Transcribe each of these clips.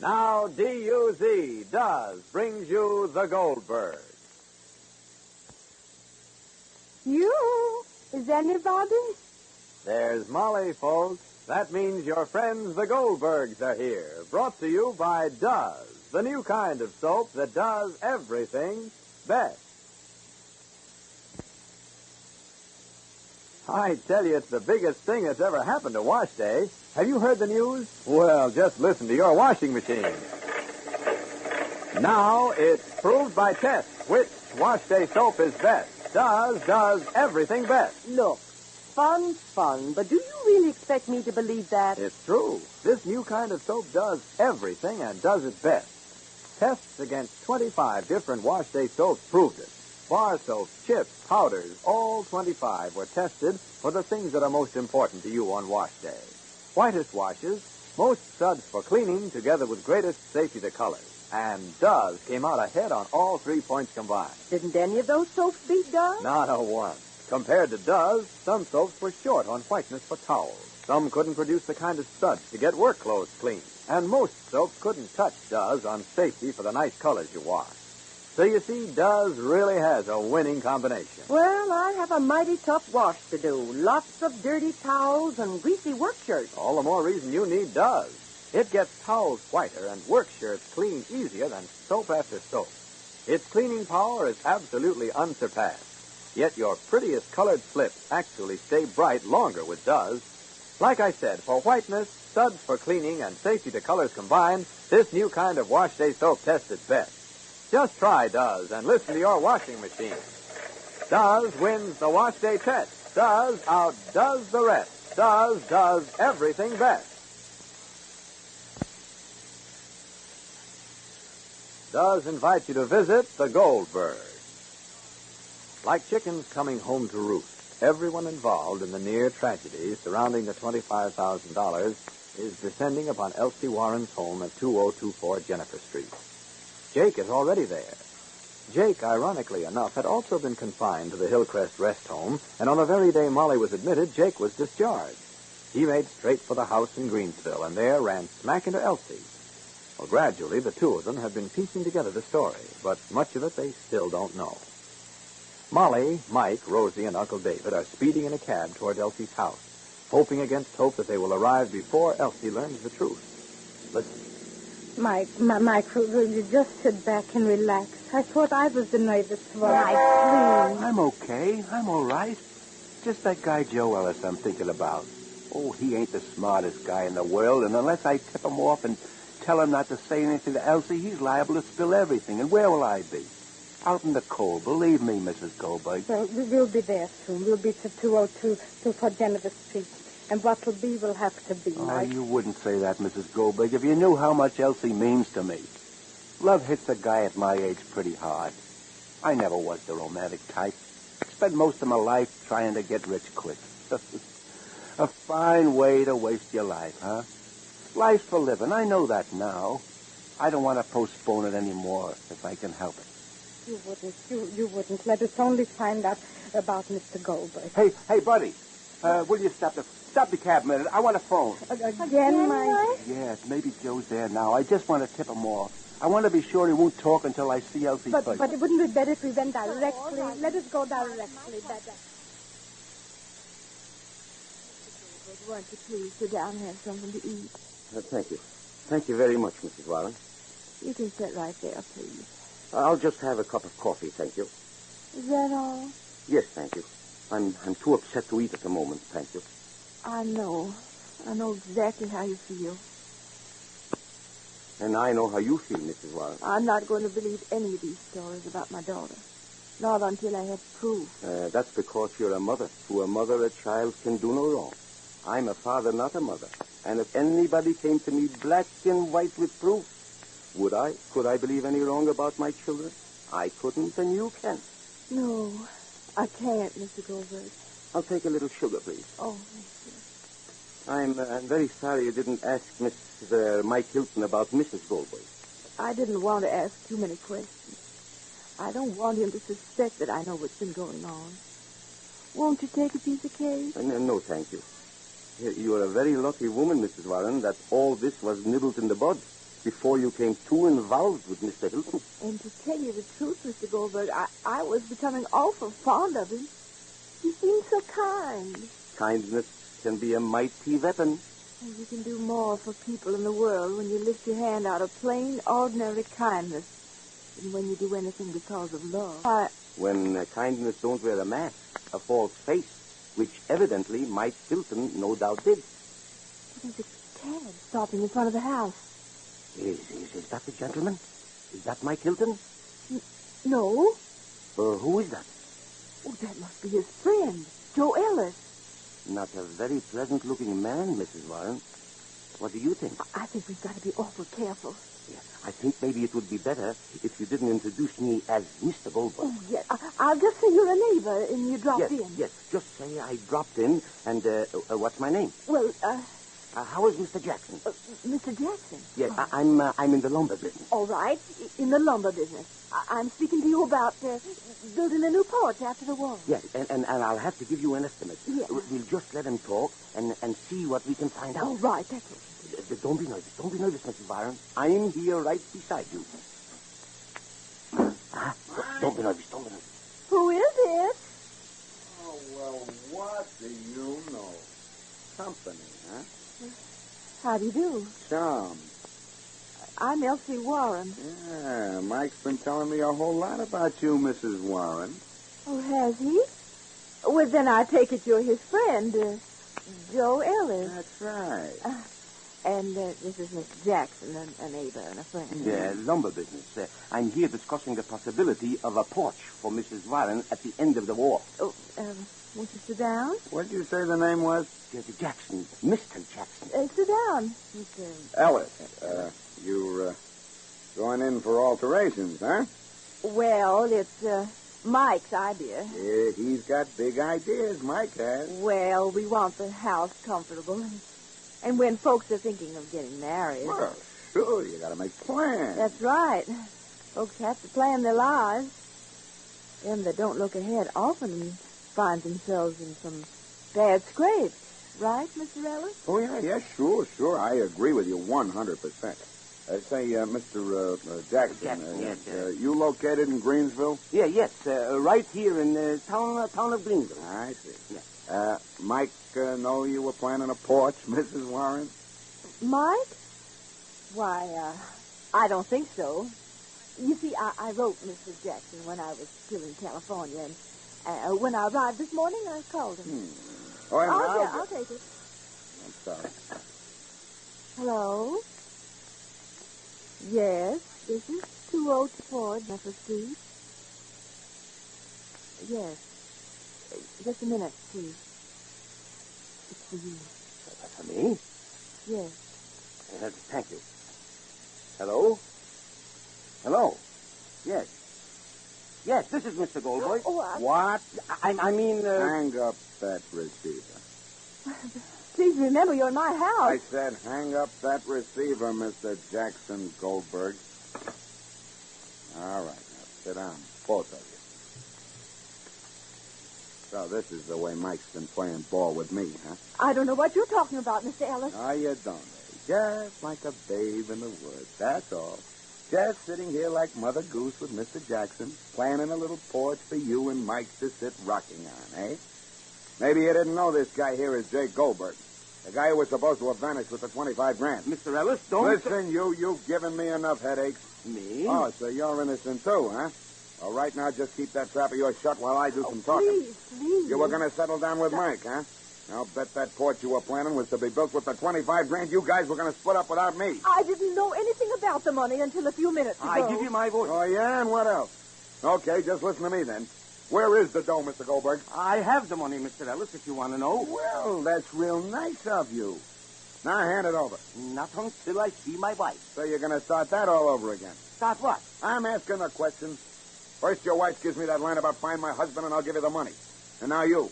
Now, D-U-Z, does, brings you the Goldbergs. You? Is anybody? There's Molly, folks. That means your friends, the Goldbergs, are here. Brought to you by Does, the new kind of soap that does everything best. I tell you, it's the biggest thing that's ever happened to Wash Day. Have you heard the news? Well, just listen to your washing machine. Now it's proved by tests which Wash Day soap is best. Does everything best. Look, fun, but do you really expect me to believe that? It's true. This new kind of soap does everything and does it best. Tests against 25 different Wash Day soaps proved it. Bar soaps, chips, powders, all 25 were tested for the things that are most important to you on Wash Day. Whitest washes, most suds for cleaning, together with greatest safety to colors. And Does came out ahead on all 3 points combined. Didn't any of those soaps beat Does? Not a one. Compared to Does, some soaps were short on whiteness for towels. Some couldn't produce the kind of suds to get work clothes clean. And most soaps couldn't touch Does on safety for the nice colors you wash. So you see, Does really has a winning combination. Well, I have a mighty tough wash to do. Lots of dirty towels and greasy work shirts. All the more reason you need Does. It gets towels whiter and work shirts clean easier than soap after soap. Its cleaning power is absolutely unsurpassed. Yet your prettiest colored slips actually stay bright longer with Does. Like I said, for whiteness, suds for cleaning, and safety to colors combined, this new kind of Wash Day soap tested best. Just try Does and listen to your washing machine. Does wins the Wash Day test. Does outdoes the rest. Does everything best. Does invite you to visit the Goldbergs. Like chickens coming home to roost, everyone involved in the near tragedy surrounding the $25,000 is descending upon Elsie Warren's home at 2024 Jennifer Street. Jake is already there. Jake, ironically enough, had also been confined to the Hillcrest rest home, and on the very day Molly was admitted, Jake was discharged. He made straight for the house in Greensville, and there ran smack into Elsie. Well, gradually, the two of them have been piecing together the story, but much of it they still don't know. Molly, Mike, Rosie, and Uncle David are speeding in a cab toward Elsie's house, hoping against hope that they will arrive before Elsie learns the truth. Listen. Mike, will you just sit back and relax? I thought I was the nervous one. Mike, please. I'm okay. I'm all right. Just that guy Joe Ellis I'm thinking about. Oh, he ain't the smartest guy in the world, and unless I tip him off and tell him not to say anything to Elsie, he's liable to spill everything. And where will I be? Out in the cold. Believe me, Mrs. Goldberg. Well, we'll be there soon. We'll be to 202 for Jennifer Street. And what will be will have to be, Mike. Oh, you wouldn't say that, Mrs. Goldberg, if you knew how much Elsie means to me. Love hits a guy at my age pretty hard. I never was the romantic type. Spent most of my life trying to get rich quick. A fine way to waste your life, huh? Life's for living. I know that now. I don't want to postpone it anymore if I can help it. You wouldn't. Let us only find out about Mr. Goldberg. Hey, buddy. Will you stop the cab a minute? I want a phone. Again, Mike? Yes, maybe Joe's there now. I just want to tip him off. I want to be sure he won't talk until I see Elsie first. But it wouldn't be better if we went directly. Let us go directly. Better. Won't you please sit down and have something to eat? Thank you. Thank you very much, Mrs. Warren. You can sit right there, please. I'll just have a cup of coffee, thank you. Is that all? Yes, thank you. I'm too upset to eat at the moment, thank you. I know exactly how you feel. And I know how you feel, Mrs. Warren. I'm not going to believe any of these stories about my daughter. Not until I have proof. That's because you're a mother. To a mother, a child can do no wrong. I'm a father, not a mother. And if anybody came to me black and white with proof, could I believe any wrong about my children? I couldn't, and you can. No, I can't, Mr. Goldberg. I'll take a little sugar, please. Oh, I'm very sorry you didn't ask Mr. Mike Hilton about Mrs. Goldberg. I didn't want to ask too many questions. I don't want him to suspect that I know what's been going on. Won't you take a piece of cake? No, thank you. You're a very lucky woman, Mrs. Warren, that all this was nibbled in the bud. before you came too involved with Mr. Hilton. And to tell you the truth, Mr. Goldberg, I was becoming awful fond of him. He seemed so kind. Kindness can be a mighty weapon. And you can do more for people in the world when you lift your hand out of plain, ordinary kindness than when you do anything because of love. When kindness don't wear a mask, a false face, which evidently Mike Hilton no doubt did. There's a cab stopping in front of the house. Is that the gentleman? Is that Mike Hilton? No. Who is that? Oh, that must be his friend, Joe Ellis. Not a very pleasant-looking man, Mrs. Warren. What do you think? I think we've got to be awful careful. Yeah, I think maybe it would be better if you didn't introduce me as Mr. Goldberg. Oh, yes. I'll just say you're a neighbor and you dropped in. Yes, just say I dropped in, and what's my name? Well, how is Mr. Jackson? Mr. Jackson? Yes, Oh. I'm in the lumber business. All right, in the lumber business. I'm speaking to you about building a new porch after the war. Yes, and I'll have to give you an estimate. Yes. We'll just let him talk and see what we can find out. All right, that's it. Don't be nervous. Don't be nervous, Mrs. Byron. I'm here right beside you. Don't be nervous. Don't be nervous. Who is it? Oh, well, what do you know? Company, huh? How do you do? Chum. I'm Elsie Warren. Yeah, Mike's been telling me a whole lot about you, Mrs. Warren. Oh, has he? Well, then I take it you're his friend, Joe Ellis. That's right. And this is Miss Jackson, a neighbor and a friend. Yeah, lumber business. I'm here discussing the possibility of a porch for Mrs. Warren at the end of the war. Oh, won't you sit down? What did you say the name was? Jackson. Mr. Jackson. Sit down. Ellis. You're going in for alterations, huh? Well, it's Mike's idea. Yeah, he's got big ideas, Mike has. Well, we want the house comfortable. And when folks are thinking of getting married. Well, sure, you gotta make plans. That's right. Folks have to plan their lives. Them that don't look ahead often find themselves in some bad scrapes. Right, Mr. Ellis? Oh, yeah, sure. I agree with you 100%. Say, Mr. Jackson, yes. You located in Greensville? Yes, right here in the town of Greenville. I see. Yeah. Mike know you were planning a porch, Mrs. Warren? Mike? Why, I don't think so. You see, I wrote Mr. Jackson when I was still in California, and when I arrived this morning, I called him. Oh, yeah, I'll take it. I'm sorry. Hello? Yes, this is 204 Jefferson Street. Yes. Just a minute, please. It's for you. For me? Yes. Thank you. Hello? Hello? Yes. Yes, this is Mr. Goldberg. What? I mean... Hang up that receiver. Please remember, you're in my house. I said hang up that receiver, Mr. Jackson Goldberg. All right, now sit down, both of you. So this is the way Mike's been playing ball with me, huh? I don't know what you're talking about, Mr. Ellis. No, you don't. Just like a babe in the woods, that's all. Just sitting here like Mother Goose with Mr. Jackson, planning a little porch for you and Mike to sit rocking on, eh? Maybe you didn't know this guy here is Jay Goldberg, the guy who was supposed to have vanished with the 25 grand. Mr. Ellis, don't... Listen, you've given me enough headaches. Me? Oh, so you're innocent too, huh? All right, now just keep that trap of yours shut while I do some talking. Please. You were going to settle down with Mike, huh? I'll bet that porch you were planning was to be built with the 25 grand you guys were going to split up without me. I didn't know anything about the money until a few minutes ago. I give you my voice. Oh, yeah? And what else? Okay, just listen to me then. Where is the dough, Mr. Goldberg? I have the money, Mr. Ellis, if you want to know. Well, that's real nice of you. Now hand it over. Not until I see my wife. So you're going to start that all over again. Start what? I'm asking a question. First, your wife gives me that line about find my husband and I'll give you the money. And now you.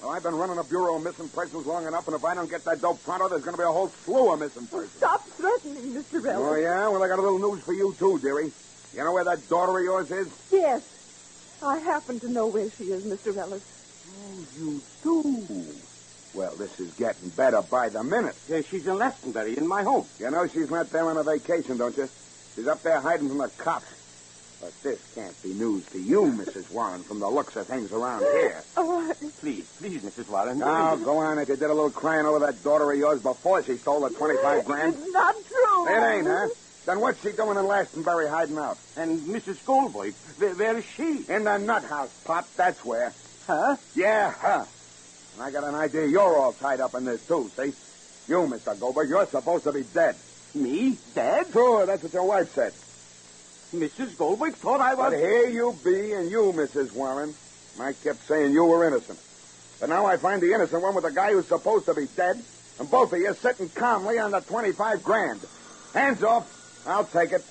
Well, I've been running a bureau of missing persons long enough, and if I don't get that dough pronto, there's going to be a whole slew of missing persons. Stop threatening, Mr. Ellis. Oh, yeah? Well, I got a little news for you, too, dearie. You know where that daughter of yours is? Yes. I happen to know where she is, Mr. Ellis. Oh, you do. Well, this is getting better by the minute. Yeah, she's in Lestonbury, in my home. You know she's not there on a vacation, don't you? She's up there hiding from the cops. But this can't be news to you, Mrs. Warren, from the looks of things around here. Oh, Please, Mrs. Warren. Now, go on. If you did a little crying over that daughter of yours before she stole the 25 grand. it's not true. It ain't, huh? Then what's she doing in Glastonbury hiding out? And Mrs. Goldberg, where is she? In the nut house, Pop. That's where. Huh? Yeah, huh. And I got an idea you're all tied up in this, too, see? You, Mr. Goldberg, you're supposed to be dead. Me? Dead? Sure, that's what your wife said. Mrs. Goldberg thought I was... But here you be, and you, Mrs. Warren. Mike kept saying you were innocent. But now I find the innocent one with the guy who's supposed to be dead, and both of you sitting calmly on the 25 grand. Hands off. I'll take it.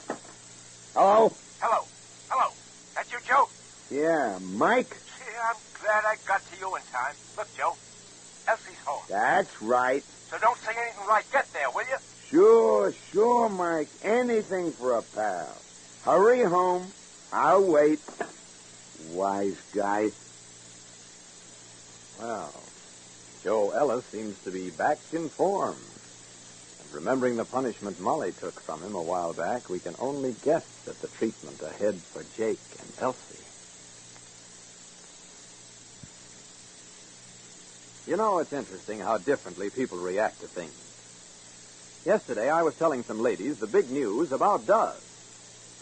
Hello? Hello. That's you, Joe? Yeah, Mike? Gee, I'm glad I got to you in time. Look, Joe, Elsie's home. That's right. So don't say anything till I get there, will you? Sure, Mike. Anything for a pal. Hurry home. I'll wait. Wise guy. Well, Joe Ellis seems to be back in form. And remembering the punishment Molly took from him a while back, we can only guess at the treatment ahead for Jake and Elsie. You know, it's interesting how differently people react to things. Yesterday, I was telling some ladies the big news about Duz.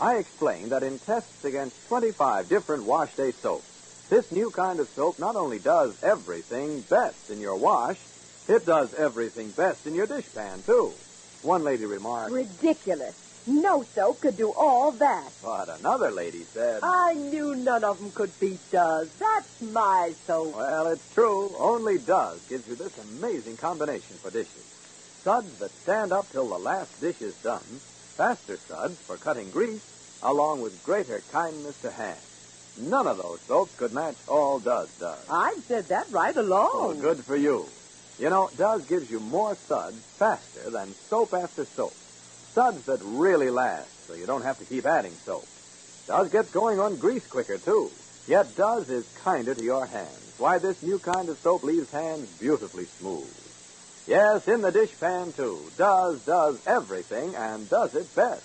I explained that in tests against 25 different wash day soaps, this new kind of soap not only does everything best in your wash, it does everything best in your dishpan, too. One lady remarked, Ridiculous. No soap could do all that. but another lady said, I knew none of them could beat Duz. That's my soap. well, it's true. Only Duz gives you this amazing combination for dishes. Suds that stand up till the last dish is done, faster suds for cutting grease, along with greater kindness to hands. None of those soaps could match all Duz does. I've said that right along. Oh, good for you. You know, Duz gives you more suds faster than soap after soap. Suds that really last, so you don't have to keep adding soap. Duz gets going on grease quicker, too. Yet Duz is kinder to your hands. Why, this new kind of soap leaves hands beautifully smooth. Yes, in the dishpan, too. Duz does everything and does it best.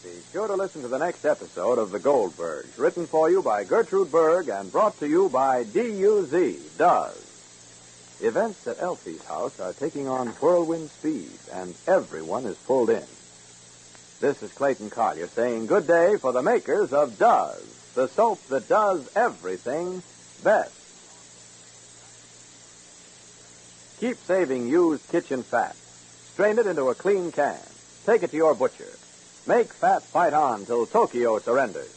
Be sure to listen to the next episode of The Goldbergs, written for you by Gertrude Berg and brought to you by DUZ, Duz. Events at Elsie's house are taking on whirlwind speed, and everyone is pulled in. This is Clayton Collier saying good day for the makers of Duz, the soap that does everything best. Keep saving used kitchen fat. Strain it into a clean can. Take it to your butcher. Make fat fight on till Tokyo surrenders.